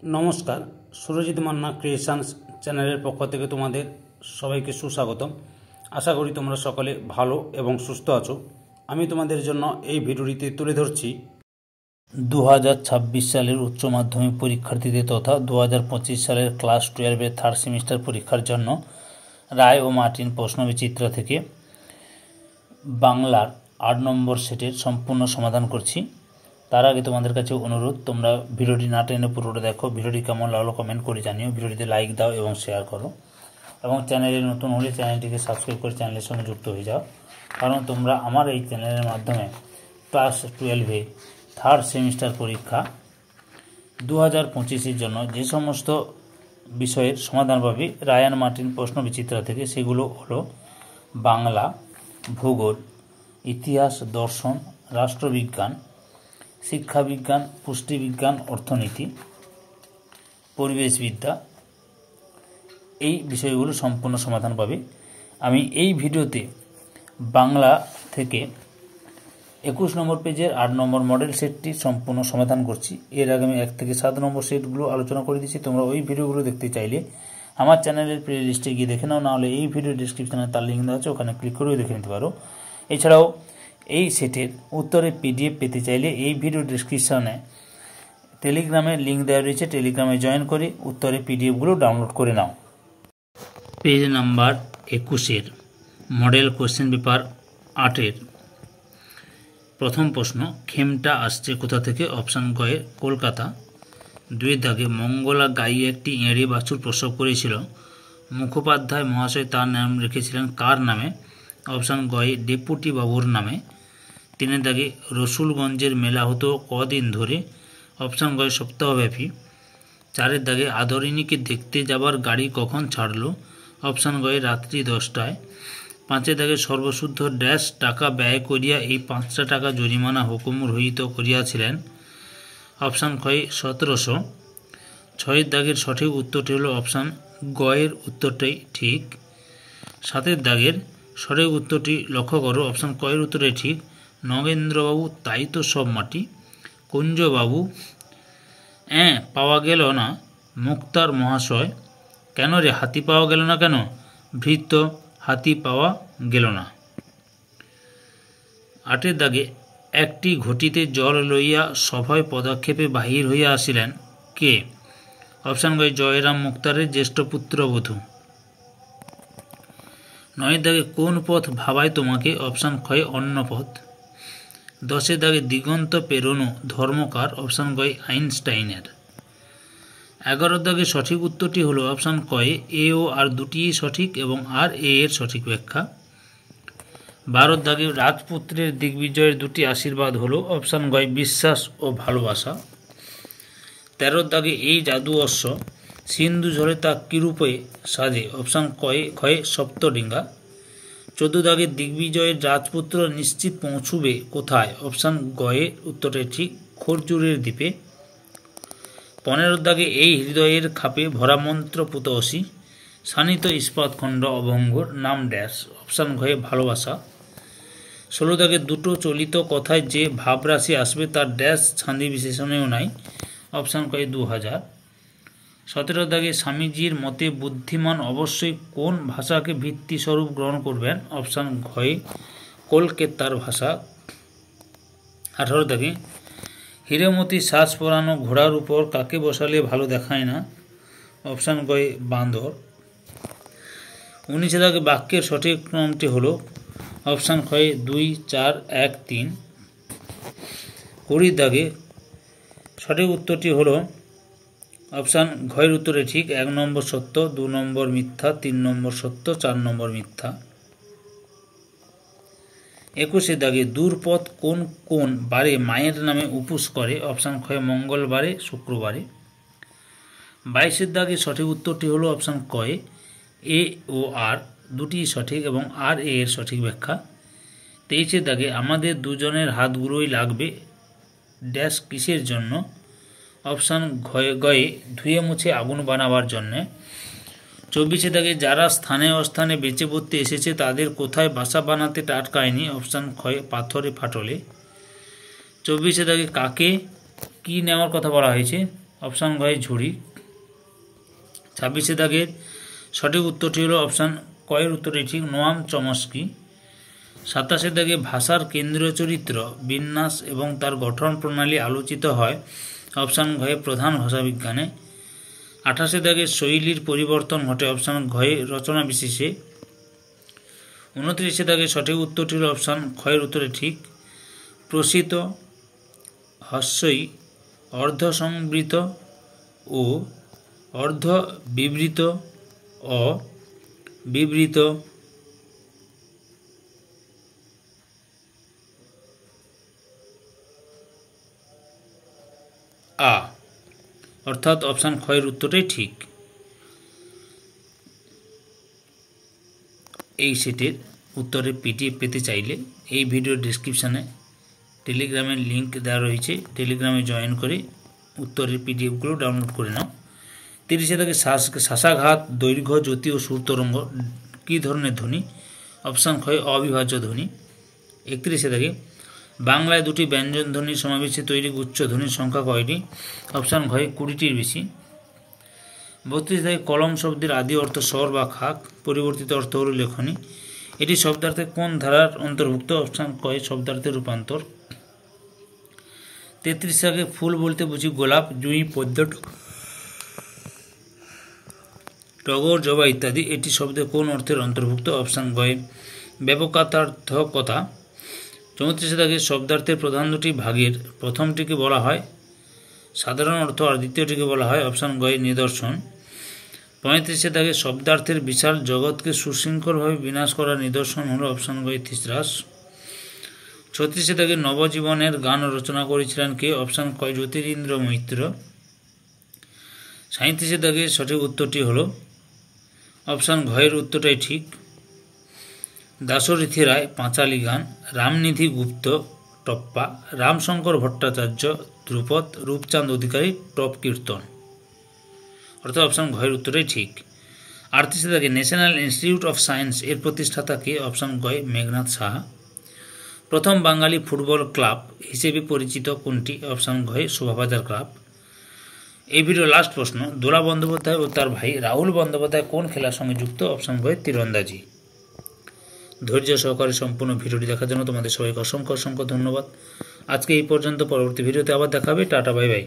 নমস্কার, সুরজিৎ মান্না ক্রিয়েশনস চ্যানেলের পক্ষ থেকে তোমাদের সবাইকে সুস্বাগতম। আশা করি তোমরা সকলে ভালো এবং সুস্থ আছো। আমি তোমাদের জন্য এই ভিডিওটিতে তুলে ধরছি 2026 সালের উচ্চ মাধ্যমিক পরীক্ষার্থীদের তথা 2025 সালের ক্লাস 12-এর থার্ড সেমিস্টার পরীক্ষার জন্য রায় ও মার্টিন প্রশ্নবিচিত্রা থেকে বাংলার 8 নম্বর সেটের সম্পূর্ণ সমাধান করছি। তার আগে তোমাদের কাছে অনুরোধ, তোমরা ভিডিওটি না টেনে পুরোটা দেখো। ভিডিওটি কেমন লাগলো কমেন্ট করে জানিও, ভিডিওটিতে লাইক দাও এবং শেয়ার করো, এবং চ্যানেলে নতুন হলে চ্যানেলটিকে সাবস্ক্রাইব করে চ্যানেলের সঙ্গে যুক্ত হয়ে যাও। কারণ তোমরা আমার এই চ্যানেলের মাধ্যমে ক্লাস 12-এ থার্ড সেমিস্টার পরীক্ষা 2025-এর জন্য যে সমস্ত বিষয়ের সমাধান পাবে রায়ান মার্টিন প্রশ্নবিচিত্রা থেকে, সেগুলো হলো বাংলা, ভূগোল, ইতিহাস, দর্শন, রাষ্ট্রবিজ্ঞান, শিক্ষাবিজ্ঞান, পুষ্টিবিজ্ঞান, অর্থনীতি, পরিবেশবিদ্যা, এই বিষয়গুলো সম্পূর্ণ সমাধান পাবে। আমি এই ভিডিওতে বাংলা থেকে 21 নম্বর পেজের 8 নম্বর মডেল সেটটি সম্পূর্ণ সমাধান করছি। এর আগে আমি 1 থেকে 7 নম্বর সেটগুলো আলোচনা করে দিচ্ছি। তোমরা ওই ভিডিওগুলো দেখতে চাইলে আমার চ্যানেলের প্লে লিস্টে গিয়ে দেখে নাও, নাহলে এই ভিডিও ডিসক্রিপশানে তার লিঙ্ক দেওয়া আছে, ওখানে ক্লিক করেও দেখে নিতে পারো। এছাড়াও এই সেটের উত্তরের পিডিএফ পেতে চাইলে এই ভিডিও ডিসক্রিপশানে টেলিগ্রামের লিঙ্ক দেওয়া রয়েছে, টেলিগ্রামে জয়েন করে উত্তরের পিডিএফগুলো ডাউনলোড করে নাও। পেজ নাম্বার 21-এর মডেল কোশ্চেন পেপার 8-এর প্রথম প্রশ্ন, খেমটা আসছে কোথা থেকে? অপশান গয়ে কলকাতা। 2 দাগে মঙ্গলা গাই একটি এঁড়ে বাছুর প্রসব করেছিল, মুখোপাধ্যায় মহাশয় তার নাম রেখেছিলেন কার নামে? অপশান গয়ে ডেপুটি বাবুর নামে। 3 দাগে রসুলগঞ্জের মেলা হতো কদিন ধরে? অপশান গয়ে সপ্তাহব্যাপী। 4 দাগে আদরিণীকে দেখতে যাবার গাড়ি কখন ছাড়ল? অপশান গয়ে রাত্রি 10টায়। 5 দাগে সর্বশুদ্ধ ড্যাশ টাকা ব্যয় করিয়া এই 5টা টাকা জরিমানা হুকুম রহিত করিয়াছিলেন? অপশান গয়ে 1700। 6 দাগের সঠিক উত্তরটি হলো অপশান গয়ের উত্তরটাই ঠিক। 7 দাগের সঠিক উত্তরটি লক্ষ্য করো, অপশান কয়ের উত্তরটাই ঠিক। নগেন্দ্রবাবু তাই তো সব মাটি। কুঞ্জবাবু পাওয়া গেল না। মুক্তার মহাশয় কেন রে হাতি পাওয়া গেল না কেন? ভৃত্য হাতি পাওয়া গেল না। 8 দাগে একটি ঘটিতে জল লইয়া সভয় পদক্ষেপে বাহির হইয়া আসিলেন কে? অপশান গয়ে জয়রাম মুক্তারের জ্যেষ্ঠ পুত্রবধূ। 9 দাগে কোন পথ ভাবায় তোমাকে? অপশান ক্ষয় অন্য পথ। 10 দাগে দিগন্ত পেরোনো ধর্মকার? অপশান গয়ে আইনস্টাইনের। 11 দাগে সঠিক উত্তরটি হলো অপশান কয়ে এ ও আর দুটিই সঠিক এবং আর এ এর সঠিক ব্যাখ্যা। 12 দাগে রাজপুত্রের দিগ্বিজয়ের দুটি আশীর্বাদ হলো? অপশান গয়ে বিশ্বাস ও ভালোবাসা। 13 দাগে এই জাদু অশ্ব সিন্ধু ঝরে তা কিরূপে সাজে? অপশান ক্ষয়ে সপ্তডিঙ্গা। 14 দাগে দিগ্বিজয়ের রাজপুত্র নিশ্চিত পৌঁছবে কোথায়? অপশান গয়ে উত্তরটা ঠিক, খরজুরের দ্বীপে। 15 দাগে এই হৃদয়ের খাপে ভরা মন্ত্র পুতসী শানিত ইস্পাতখণ্ড অভঙ্গর নাম ড্যাশ? অপশান ঘয়ে ভালোবাসা। 16 দাগে দুটো চলিত কথায় যে ভাবরাশি আসবে তার ড্যাশ ছাঁদি বিশেষণেও নাই? অপশান কয়ে 2000। 17 দাগে স্বামীজির মতে বুদ্ধিমান অবশ্যই কোন ভাষাকে ভিত্তিস্বরূপ গ্রহণ করবেন? অপশান ঘয়ে কলকেতার ভাষা। 18 দাগে হীরেমতি শ্বাস পরানো ঘোড়ার উপর কাকে বসালে ভালো দেখায় না? অপশান গয়ে বাঁদর। 19 দাগে বাক্যের সঠিক ক্রমটি হলো? অপশান ক্ষয়ে 2, 4, 1, 3। 20 দাগে সঠিক উত্তরটি হলো অপশান ঘয়ের উত্তরে ঠিক, 1 নম্বর সত্য, 2 নম্বর মিথ্যা, 3 নম্বর সত্য, 4 নম্বর মিথ্যা। 21 দাগে দূরপথ কোন কোন বারে মায়ের নামে উপোস করে? অপশান ক্ষয়ে মঙ্গলবারে, শুক্রবারে। 22 দাগে সঠিক উত্তরটি হলো অপশান কয়ে এ ও আর দুটি সঠিক এবং আর এ এর সঠিক ব্যাখ্যা। 23 দাগে আমাদের দুজনের হাতগুলোই লাগবে ড্যাশ কিসের জন্য? অপশান গয়ে ধুয়ে মুছে আগুন বানাবার জন্যে। 24 দাগে যারা স্থানে অস্থানে বেঁচে পড়তে এসেছে তাদের কোথায় বাসা বানাতে আটকায়নি? অপশান ক্ষয়ে পাথরে ফাটলে। 24 দাগে কাকে কি নেওয়ার কথা বলা হয়েছে? অপশান ঘয় ঝুড়ি। 26 দাগের সঠিক উত্তরটি হলো অপশান কয়ের উত্তরটি ঠিক, নোয়াম চমস্কি। 27 দাগে ভাষার কেন্দ্রীয় চরিত্র, বিন্যাস এবং তার গঠন প্রণালী আলোচিত হয় অপশান ঘয়ে প্রধান ভাষাবিজ্ঞানে। 28 দাগে শৈলীর পরিবর্তন ঘটে অপশান ঘয়ে রচনা বিশেষে। 29 দাগে সঠিক উত্তরটি হল অপশান ক্ষয়ের উত্তরে ঠিক, প্রসিত, হস্যই, অর্ধসংবৃত ও অর্ধ বিবৃত, অবিবৃত। অর্থাৎ অপশান ক্ষয়ের উত্তরটাই ঠিক। এই সেটের উত্তরের পিডিএফ পেতে চাইলে এই ভিডিওর ডেসক্রিপশানে টেলিগ্রামের লিঙ্ক দেওয়া রয়েছে, টেলিগ্রামে জয়েন করে উত্তরের পিডিএফগুলো ডাউনলোড করে নাও। 30 দাগে শ্বাসাঘাত, দৈর্ঘ্য, জ্যোতি ও সুর তরঙ্গ কী ধরনের ধ্বনি? অপশান ক্ষয় অবিভাজ্য ধ্বনি। 31 দাগে বাংলায় দুটি ব্যঞ্জন ধ্বনির সমাবেশে তৈরি গুচ্ছ ধ্বনির সংখ্যা কয়টি? অপশান ঘয়ে 20টির বেশি। 32 দাগে কলম শব্দের আদি অর্থ স্বর বা খাক, পরিবর্তিত অর্থ হল লেখনী। এটি শব্দার্থে কোন ধারার অন্তর্ভুক্ত? অপশান কয় শব্দার্থের রূপান্তর। 33 দাগে ফুল বলতে বুঝি গোলাপ, জুঁই, পদ্ম, টগর, জবা ইত্যাদি। এটি শব্দে কোন অর্থের অন্তর্ভুক্ত? অপশান গয়ে ব্যাপকার্থকতা। 34 দাগে শব্দার্থের প্রধান দুটি ভাগের প্রথমটিকে বলা হয় সাধারণ অর্থ আর দ্বিতীয়টিকে বলা হয় অপশান গয়ে নিদর্শন। 35 দাগে শব্দার্থের বিশাল জগৎকে সুশৃঙ্খলভাবে বিনাশ করার নিদর্শন হল অপশান গয়ে থিসরাস। 36 দাগে নবজীবনের গান রচনা করেছিলেন কে? অপশান কয় জ্যোতিরিন্দ্র মৈত্র। 37 দাগে সঠিক উত্তরটি হল অপশান ঘয়ের উত্তরটাই ঠিক, দাশরথী রায় পাঁচালী গান, রামনিধি গুপ্ত টপ্পা, রামশঙ্কর ভট্টাচার্য ধ্রুপদ, রূপচাঁদ অধিকারী টপ কীর্তন। অর্থাৎ অপশান ঘয়ের উত্তরটাই ঠিক। 38 দাগে ন্যাশনাল ইনস্টিটিউট অফ সায়েন্স এর প্রতিষ্ঠাতা কে? অপশান গয় মেঘনাথ সাহা। প্রথম বাঙালি ফুটবল ক্লাব হিসেবে পরিচিত কোনটি? অপশান ঘয়ে শোভাবাজার ক্লাব। এই ভিডিও লাস্ট প্রশ্ন, দোলা বন্দ্যোপাধ্যায় ও তার ভাই রাহুল বন্দ্যোপাধ্যায় কোন খেলার সঙ্গে যুক্ত? অপশান ঘয়ে তীরন্দাজি। ধৈর্য সহকারে সম্পূর্ণ ভিডিওটি দেখার জন্য তোমাদের সবাইকে অসংখ্য অসংখ্য ধন্যবাদ। আজকে এই পর্যন্ত, পরবর্তী ভিডিওতে আবার দেখাবে। Tata, bye bye.